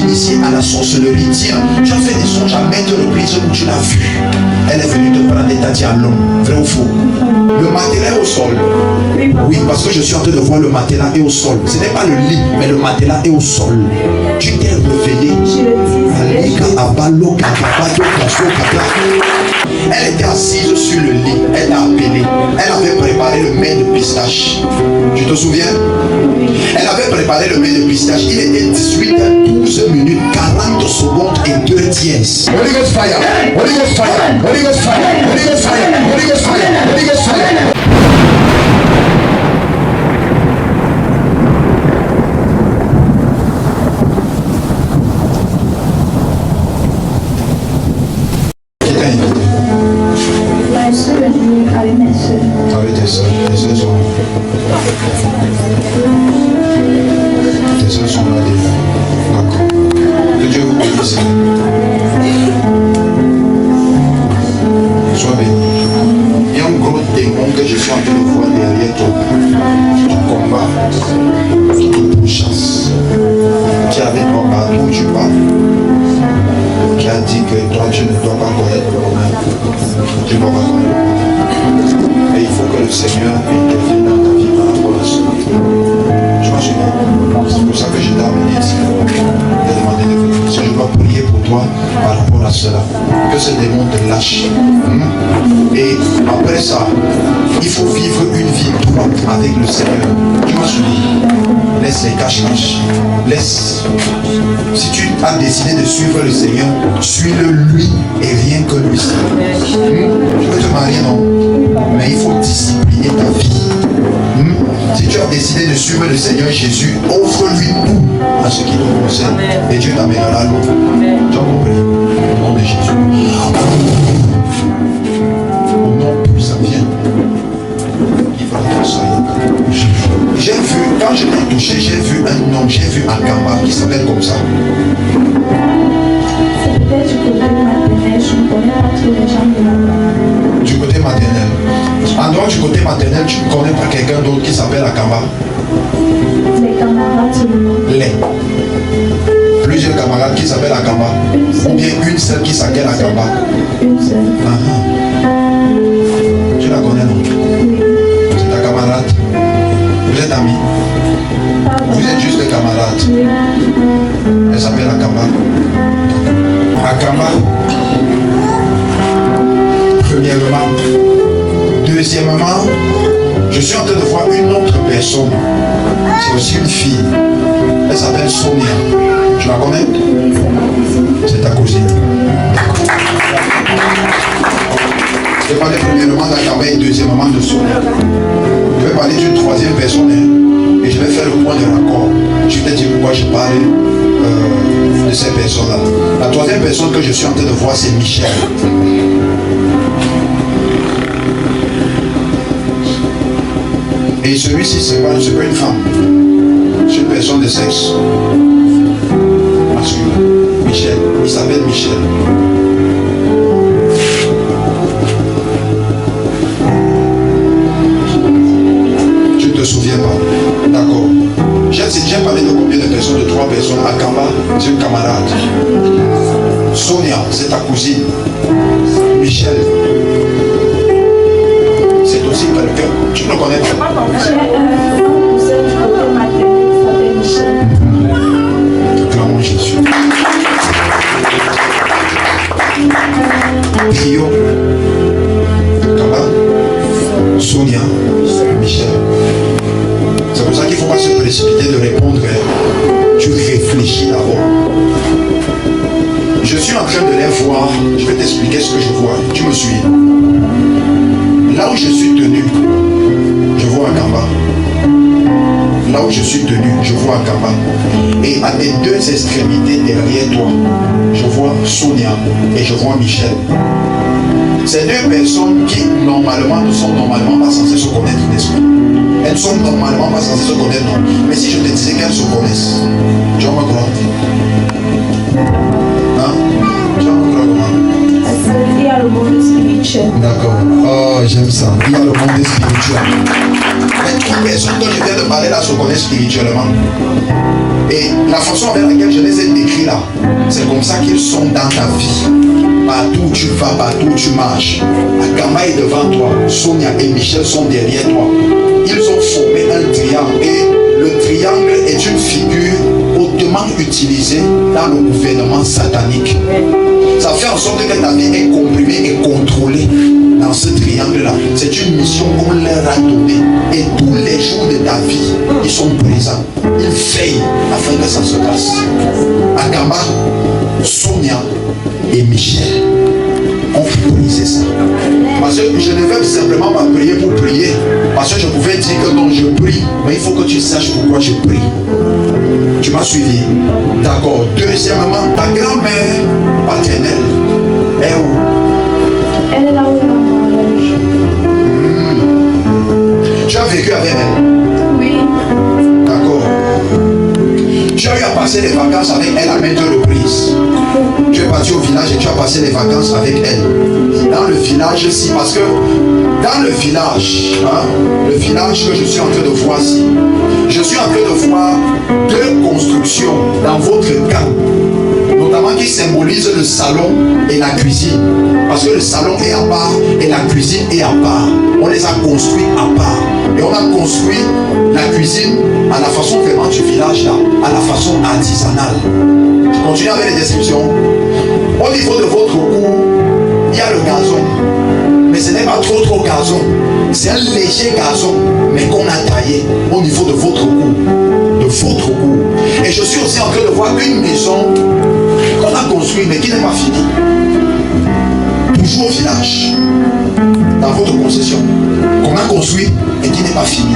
initiée à la sorcellerie. Tiens, tu as fait des songes à maintes reprises où tu l'as vu. Elle est venue te prendre et t'a dit à l'homme, vrai ou faux? Le matelas est au sol. Oui, parce que je suis en train de voir le matelas est au sol. Ce n'est pas le lit, mais le matelas est au sol. Tu t'es révélé. Elle était assise sur le lit. Elle t'a appelé. Elle avait préparé le mets de pistache. Tu te souviens? Elle avait préparé le mets de pistache. Il était 18 à 12 minutes, 40 secondes et 2 tiers. Holy Ghost fire! Holy Ghost fire! Holy Ghost fire! Holy Ghost fire! Holy Ghost fire! Holy Ghost fire! Avec tes soeurs, tes soeurs sont là déjà. D'accord. Que Dieu vous bénisse. Sois béni. Il y a un gros démon que je suis en train de voir derrière toi. Tu combats, qui te pourchasse, qui avait toi partout où tu parles, qui a dit que toi tu ne dois pas connaître le romain. Tu ne dois pas connaître le romain. Et il faut que le Seigneur intervienne dans ta vie par rapport à cela. Tu m'as suivi? C'est pour ça que je t'ai amené ici. Je t'ai demandé de venir. Si je dois prier pour toi par rapport à cela. Que ce démon te lâche. Et après ça, il faut vivre une vie droite avec le Seigneur. Tu m'as suivi? Laisse les cache-cache. Laisse. Si tu as décidé de suivre le Seigneur, suis-le lui et rien que lui. Tu peux te marier, non? Mais il faut discipliner ta vie. Si tu as décidé de suivre le Seigneur Jésus, offre-lui tout à ce qui te concerne. Et Dieu t'amènera l'autre. Tu as compris? Au nom de Jésus. Au nom puissant, viens. J'ai vu, quand je l'ai touché, j'ai vu un homme, j'ai vu Akamba qui s'appelle comme ça. Peut-être du côté maternel, je ne connais pas trop les gens de là-bas. Du côté maternel. En dehors du côté maternel, tu ne connais pas quelqu'un d'autre qui s'appelle Akamba? Les camarades seulement. Les. Plusieurs camarades qui s'appellent Akamba. Ou bien une seule qui s'appelle Akamba. Une seule. Tu la connais, non? Oui. C'est ta camarade. Vous êtes amis? Vous êtes juste des camarades. Oui. Elle s'appelle Akamba. Akamba. Premièrement. Deuxièmement, je suis en train de voir une autre personne. C'est aussi une fille. Elle s'appelle Sonia. Tu la connais? Oui, c'est ma cousine. C'est ta cousine. Je vais parler premièrement d'Akamba et deuxièmement de Sonia. Je vais parler d'une troisième personne et je vais faire le point de raccord. Je vais te dire pourquoi je parle de ces personnes-là. La troisième personne que je suis en train de voir, c'est Michel. Et celui-ci, c'est pas une femme. C'est une personne de sexe masculin. Michel. Il s'appelle Michel. Tu ne te souviens pas? D'accord. J'ai parlé de combien de personnes? De 3 personnes. Akamba, c'est une camarade. Sonia, c'est ta cousine. Michel, c'est aussi quelqu'un. Tu ne le connais pas? J'ai un cousin du côté maternel qui s'appelle Michel. Acclamons Jésus. Prions. Akamba, Sonia, Michel. C'est pour ça qu'il ne faut pas se précipiter de répondre. Tu réfléchis d'abord. Je suis en train de les voir. Je vais t'expliquer ce que je vois. Tu me suis. Là où je suis tenu, je vois Akamba. Là où je suis tenu, je vois Akamba. Et à tes 2 extrémités derrière toi, je vois Sonia et je vois Michel. Ces 2 personnes qui normalement ne sont normalement pas censées se connaître, n'est-ce pas? Elles sont normalement pas censées se connaître, non. Mais si je te disais qu'elles se connaissent, tu vas me croire? Hein? Tu vas me croire comment? C'est lié à le monde spirituel. D'accord. Oh j'aime ça. Il y a le monde spirituel. Les trois personnes dont je viens de parler là se connaissent spirituellement. Et la façon avec laquelle je les ai décrits là, c'est comme ça qu'ils sont dans ta vie. Partout où tu vas, partout où tu marches. Akama est devant toi, Sonia et Michel sont derrière toi. Ils ont formé un triangle et le triangle est une figure hautement utilisée dans le gouvernement satanique. Ça fait en sorte que ta vie est comprimée et contrôlée dans ce triangle-là. C'est une mission qu'on leur a donnée. Et tous les jours de ta vie, ils sont présents. Ils veillent afin que ça se passe. Akama, Sonia et Michel ont brisé ça. Parce que je ne vais simplement pas prier pour prier. Parce que je pouvais dire que non, je prie. Mais il faut que tu saches pourquoi je prie. Tu m'as suivi? D'accord. Deuxièmement, ta grand-mère paternelle est où? Elle est là où Tu as vécu avec elle? Oui. D'accord. Tu as eu à passer les vacances avec elle à maintes reprises. Tu es parti au village et tu as passé les vacances avec elle. Dans le village ici, parce que dans le village que je suis en train de voir ici, je suis en train de voir deux constructions dans votre camp, notamment qui symbolisent le salon et la cuisine. Parce que le salon est à part et la cuisine est à part. On les a construits à part. Et on a construit la cuisine à la façon vraiment du village là, à la façon artisanale. Je continue avec les descriptions. Au niveau de votre cou, il y a le gazon. Mais ce n'est pas trop gazon. C'est un léger gazon, mais qu'on a taillé au niveau de votre cou. De votre cou. Et je suis aussi en train de voir une maison qu'on a construite, mais qui n'est pas finie. Toujours au village. Dans votre concession. Qu'on a construit et qui n'est pas fini.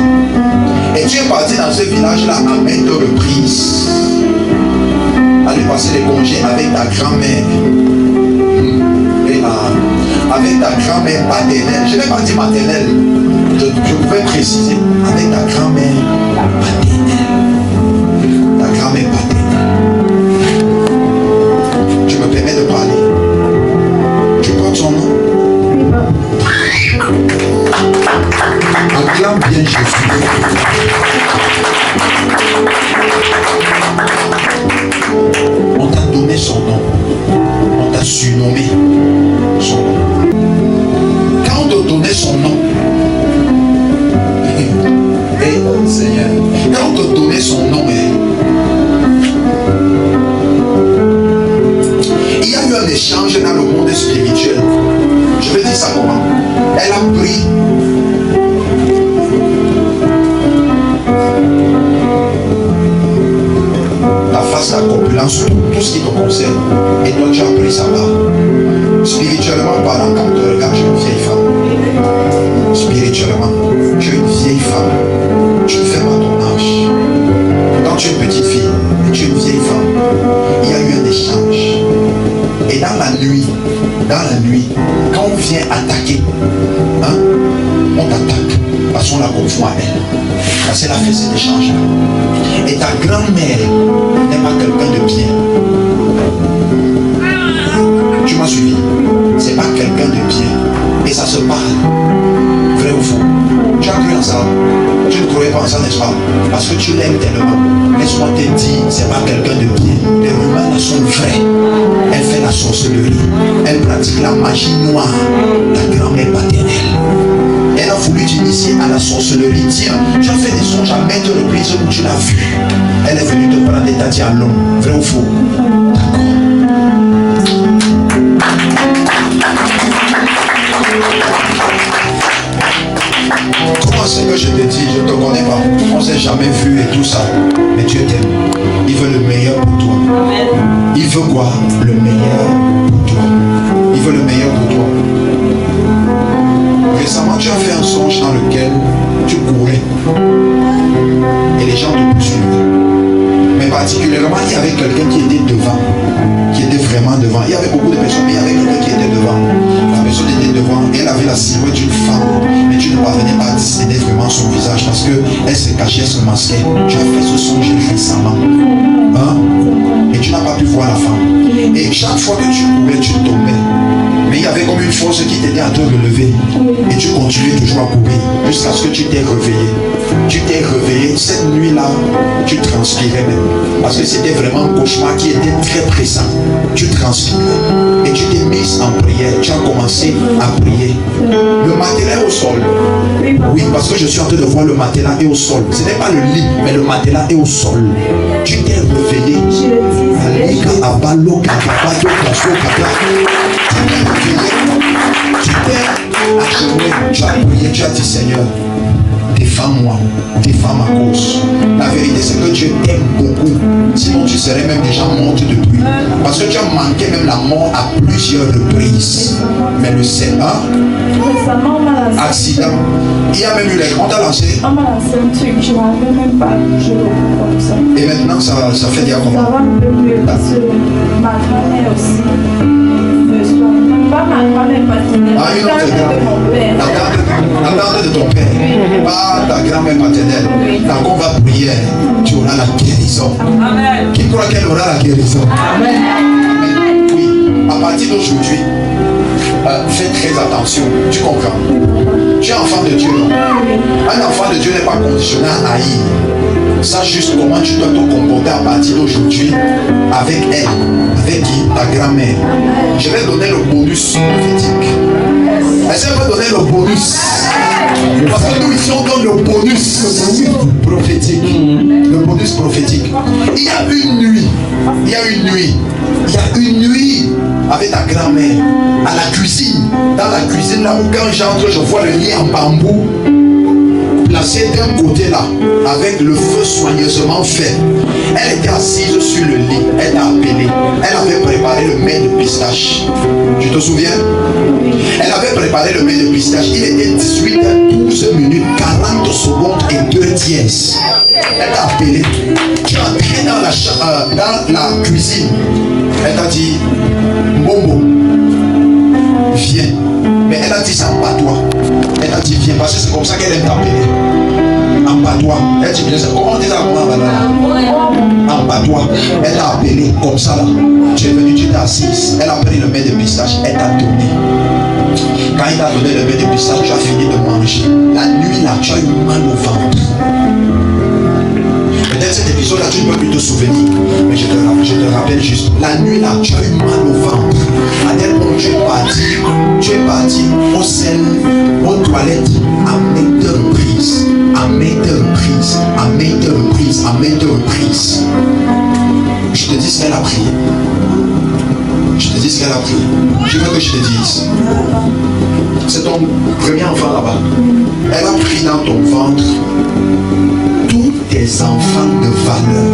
Et tu es parti dans ce village-là à maintes reprises. Aller passer les congés avec ta grand-mère. Et avec ta grand-mère paternelle. Je n'ai pas dit maternelle. Je pouvais préciser. Avec ta grand-mère paternelle. Ta grand-mère paternelle. Tu me permets de parler. Tu portes son nom. Acclame bien Jésus. On t'a donné son nom. On t'a surnommé son nom. Quand on te donnait son nom, Seigneur, quand on te donnait son nom, il y a eu un échange dans le monde spirituel. Je vais dire ça comment? Elle a pris la face, la corpulence, tout ce qui te concerne. Et toi, tu as pris ça là. Spirituellement parlant, quand tu regardes, tu es une vieille femme. Spirituellement, tu es une vieille femme. Tu ne fais pas ton âge. Quand tu es une petite fille, et tu es une vieille femme, il y a eu un échange. Et dans la nuit, quand on vient attaquer, on t'attaque parce qu'on la confond à elle. Parce qu'elle a fait cet échange-là. Et ta grand-mère n'est pas quelqu'un de bien. Tu m'as suivi? C'est pas quelqu'un de bien. Et ça se parle. Vrai ou faux? Tu as cru en ça? Tu ne croyais pas en ça, n'est-ce pas? Parce que tu l'aimes tellement. Laisse-moi te dire, c'est pas quelqu'un de bien. Les rumeurs là sont vraies. Elle fait la sorcellerie. Elle pratique la magie noire. Ta grand-mère paternelle. Elle a voulu t'initier à la sorcellerie. Tiens, tu as fait des songes à maintes reprises où tu l'as vue. Elle est venue te prendre des tâtis à l'homme. Vrai ou faux? D'accord. Comment c'est que je te dis, je ne te connais pas, on ne s'est jamais vu et tout ça, mais Dieu t'aime. Il veut le meilleur pour toi. Il veut quoi? Le meilleur pour toi. Il veut le meilleur pour toi. Récemment, tu as fait un songe dans lequel tu courais et les gens te poursuivaient. Mais particulièrement, il y avait quelqu'un qui était devant, qui était vraiment devant. Il y avait beaucoup de personnes, mais il y avait quelqu'un qui était devant. La personne était devant, et elle avait la silhouette d'une femme, mais tu ne parvenais pas à discerner vraiment son visage parce qu'elle se cachait, se masquait. Tu as fait ce songe récemment. Et tu n'as pas pu voir la femme. Et chaque fois que tu courais, tu tombais. Mais il y avait comme une force qui t'aidait à te relever. Et tu continuais toujours à courir jusqu'à ce que tu t'es réveillé. Tu t'es réveillé. Cette nuit-là, tu transpirais même. Parce que c'était vraiment un cauchemar qui était très pressant. Tu transpirais. Et tu t'es mise en prière. Tu as commencé à prier. Le matelas est au sol. Oui, parce que je suis en train de voir le matelas est au sol. Ce n'est pas le lit, mais le matelas est au sol. Tu t'es réveillé. Tu t'es achevé, tu as prié, tu as dit Seigneur, défends-moi, défends ma cause. La vérité c'est que Dieu t'aime beaucoup. Sinon tu serais même déjà morte depuis. Parce que tu as manqué même la mort à plusieurs reprises. Mais le Seigneur, accident, il y a même eu les on t'a lancé. On m'a lancé un truc, je n'avais même pas bougé le cou comme ça. Et maintenant ça fait dire Ça comment? va un peu mieux parce que ma grand-mère aussi me soigne. Pas ma grand-mère paternelle, Ah, une la autre grand-mère de mon père. la tante de ton père, pas ta grand-mère paternelle. Quand on va prier, tu auras la guérison. Amen. Qui croit qu'elle aura la guérison? Amen. Oui, à partir d'aujourd'hui, fais très attention. Tu comprends? Tu es enfant de Dieu, non? Un enfant de Dieu n'est pas conditionné à haïr. Sache juste comment tu dois te comporter à partir d'aujourd'hui avec elle, avec qui? Ta grand-mère. Je vais donner le bonus prophétique. Est-ce qu'elle peut donner le bonus? Parce que nous ici on donne le bonus prophétique. Le bonus prophétique. Il y a une nuit avec ta grand-mère à la cuisine. Dans la cuisine là où quand j'entre, je vois le lit en bambou placé d'un côté là, avec le feu soigneusement fait. Elle était assise sur le lit, elle t'a appelé. Elle avait préparé le mets de pistache. Tu te souviens? Elle avait préparé le mets de pistache. Il était 18h12 minutes, 40 secondes et 2 dièses. Elle t'a appelé. Tu es entré dans la cuisine. Elle t'a dit, Bombo, viens. Mais elle a dit ça en patois. Elle a dit viens parce que c'est comme ça qu'elle aime t'appeler. En patois. Elle dit bien ça. Comment on dit ça? En patois. Elle t'a appelé comme ça là. Tu es venu, tu t'es assise. Elle a pris le mets de pistache. Elle t'a donné. Quand il t'a donné le mets de pistache, tu as fini de manger. La nuit là, tu as eu mal au ventre. Peut-être cet épisode-là, tu ne peux plus te souvenir. Mais je te rappelle juste. La nuit là, tu as eu mal au ventre. À tel point tu es parti au sel, aux toilettes, à maintes reprises. Je te dis ce qu'elle a prié. Je veux que je te dise. C'est ton premier enfant là-bas. Elle a pris dans ton ventre tous tes enfants de valeur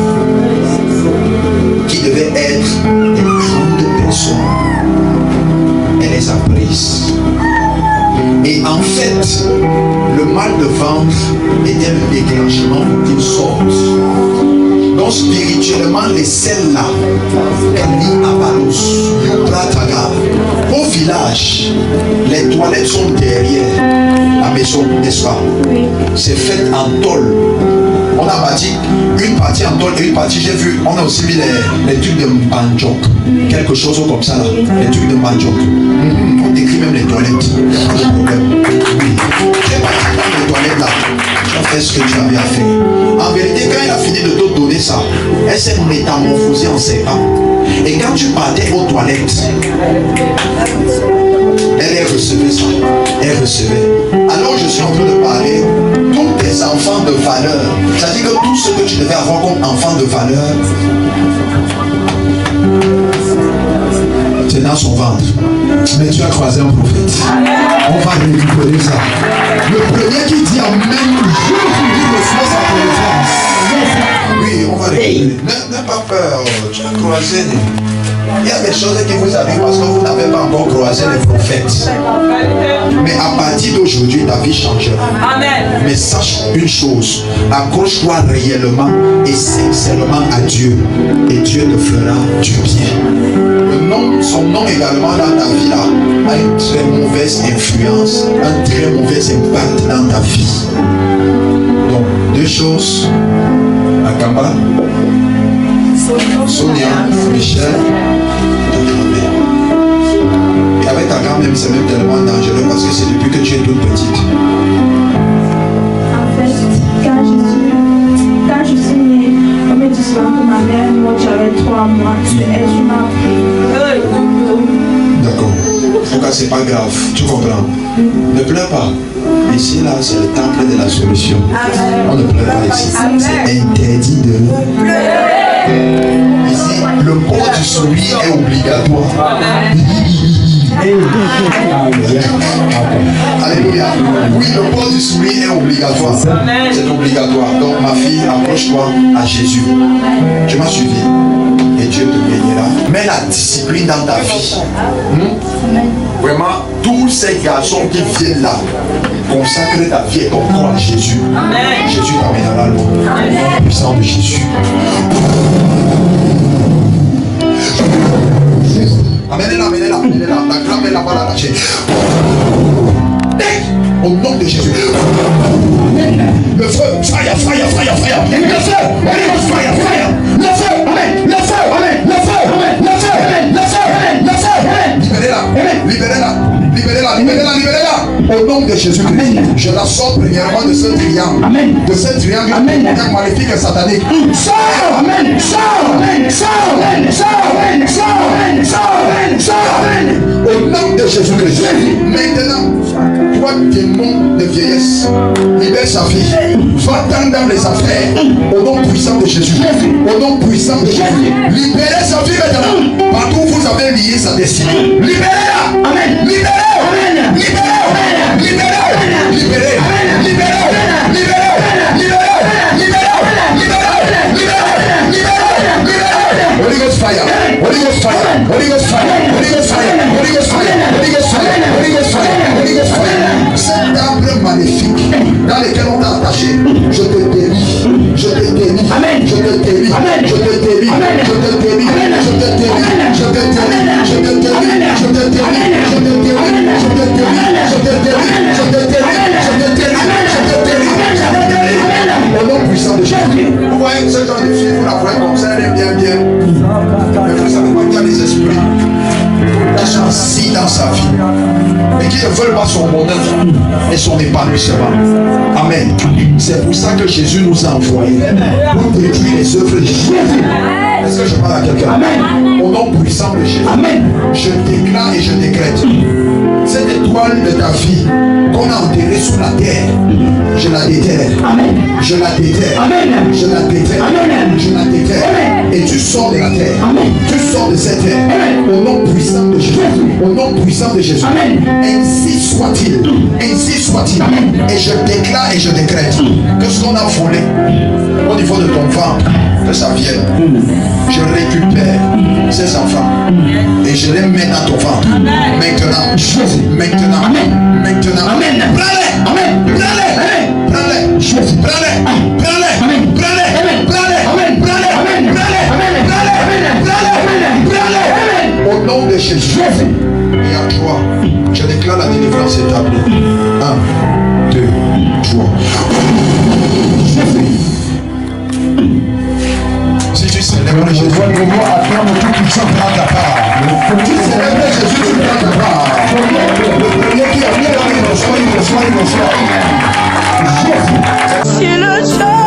qui devaient être des grandes personnes. Elle les a prises. Et en fait, le mal de ventre était le déclenchement d'une sorte. Donc spirituellement, les celles-là, Kali Abalos, Yuprataga, au village, les toilettes sont derrière la maison, n'est-ce pas? C'est fait en tôle. On a bâti une partie en tôle et une partie, j'ai vu, on a aussi mis les trucs de Mbandjok. Quelque chose comme ça là, les trucs de Mbandjok. On décrit même les toilettes. Oui. J'ai bâti dans les toilettes là. Tu as fait ce que tu avais à faire. En vérité, quand elle a fini de te donner ça, elle s'est métamorphosée en serpent. Et quand tu partais aux toilettes, elle recevait ça. Elle recevait. Alors je suis en train de parler. Tous tes enfants de valeur, c'est-à-dire que tout ce que tu devais avoir comme enfant de valeur, c'est dans son ventre. Mais tu as croisé un prophète. On va récupérer ça. Le premier qui dit Amen, je vous reçois sa délivrance. Oui, on va récupérer. N'aie pas peur, tu as croisé. Il y a des choses qui vous arrivent parce que vous n'avez pas encore croisé les prophètes. Mais à partir d'aujourd'hui, ta vie changera. Amen. Mais sache une chose, accroche-toi réellement et sincèrement à Dieu. Et Dieu te fera du bien. Son nom également dans ta vie là, a une très mauvaise influence, un très mauvais impact dans ta vie. Donc, deux choses. Akamba, Sonia, Michel, ta grand-mère. Et avec ta grand-mère, c'est même tellement dangereux parce que c'est depuis que tu es toute petite. En fait, quand je suis née, on me dit souvent que ma mère, moi, j'avais 3 mois. C'est elle qui m'a pris. D'accord. En tout cas, c'est pas grave. Tu comprends? Ne pleure pas. Ici, là, c'est le temple de la solution. On ne pleure pas ici. C'est interdit de pleurer. Ici, le port du sourire est obligatoire. Alléluia. Oui, le port du sourire est obligatoire. C'est obligatoire. Donc, ma fille, approche-toi à Jésus. Tu m'as suivi. Et Dieu te bénira. Mets la discipline dans ta vie. Vraiment, tous ces garçons qui viennent là, consacre ta vie et ton corps à Jésus. Jésus t'amènera loin. Au puissant de Jésus. Amenez-la. La clame est là-bas, la lâcher. Au nom de Jésus. Le feu, fire. Le feu, fire. Le feu, amen. Le feu, amen. Le feu, amen. Le feu, amen. Le feu, amen. Le feu, amen. Libérez-la. Au nom de Jésus-Christ. Je la sors premièrement de ce triangle. Amen. De ce triangle maléfique et satanique. Sors, amen. Sors, amen. Sors, amen. Sors, amen. Sors, amen. Au nom de Jésus-Christ. Maintenant, toi démon de vieillesse, libère sa fille. Va-t'en dans les affaires. Au nom puissant de Jésus. Au nom puissant de Jésus. Libérez sa fille maintenant. Partout où vous avez lié sa destinée. Libérez-la. Amen. Cet arbre maléfique dans lequel on t'a attaché, je te délie. Au nom puissant de Jésus. Vous voyez ce genre de fille, vous la voyez comme ça, elle est bien. Mais vous savez pas qu'il y a des esprits qui sont assis dans sa vie et qui ne veulent pas son bonheur et son épanouissement. Amen. C'est pour ça que Jésus nous a envoyés pour détruire les œuvres de Jésus. Est-ce que je parle à quelqu'un? Amen. Au nom puissant de Jésus. Amen. Je déclare et je décrète cette étoile de ta vie qu'on a enterrée sous la terre. Je la déterre. Amen. Je la déterre. Amen. Je la déterre. Amen. Je la déterre. Amen. Et tu sors de la terre. Amen. Tu sors de cette terre. Amen. Au nom puissant de Jésus. Au nom puissant de Jésus. Amen. Ainsi soit-il. Ainsi soit-il. Amen. Et je déclare et je décrète que ce qu'on a volé au niveau de ton ventre, que ça vienne. Je récupère ces enfants et je les mets dans ton ventre. Maintenant. Maintenant. Amen. Prends-les. Amen. Au nom de Jésus. Et à toi, je déclare la délivrance établie. 1, 2, 3. Si tu célèbres Jésus, tout puissant prend ta part. Tu célèbres Jésus, tu prends ta part. Le premier qui a mis dans il reçoit. C'est le jour.